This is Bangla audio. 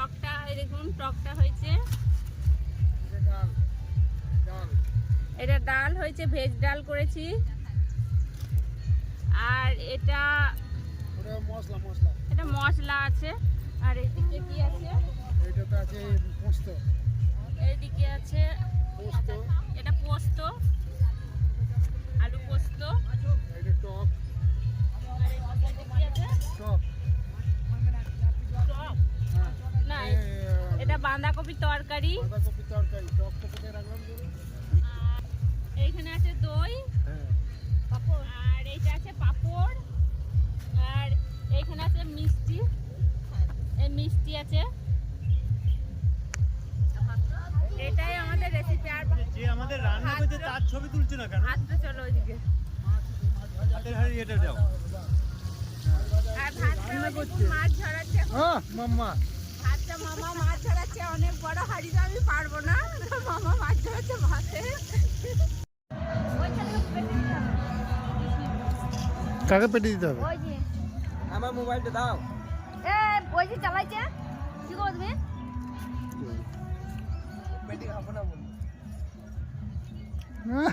টকটা এই দেখুন, টকটা হয়েছে। এটা ডাল হয়েছে, ভেজ ডাল করেছি। আর এটা এটা মশলা আছে। আর এদিকে কি আছে? এটাতে আছে পোস্ত। এইদিকে আছে এটা পোস্ত, আলু পোস্ত। এটা টক। আর এদিকে কি আছে? টক। টক হ্যাঁ। না, এটা বাঁধাকপির তরকারি। বাঁধাকপি তরকারি। টক তো কোথায় রাখলাম? আর এইখানে আছে দই। হ্যাঁ। আর এইটা আছে পাঁপড়। আর এইখানে আছে মিষ্টি, এই মিষ্টি আছে। এটাই আমাদের রেসিপি। আর যে আমাদের রান্না করছে তার ছবি তুলছে না কেন? ভাতটা চলো ওইদিকে। হাতের হাড়ি এটা দাও। আর ভাতটা ওইদিকে মাছ ঝরাচ্ছে এখন। মাম্মা। ভাতটা মামা মাছ ঝরাচ্ছে, অনেক বড় হাঁড়িতে আমি পারবো না। মামা মাছ ঝরাচ্ছে ভাতে। কাকে পেটে দিতে হবে? ওই যে আমার মোবাইলটা দাও। ওই যে চালাইছে, কি করো তুমি? পেটে খাবো না বল। হ্যাঁ।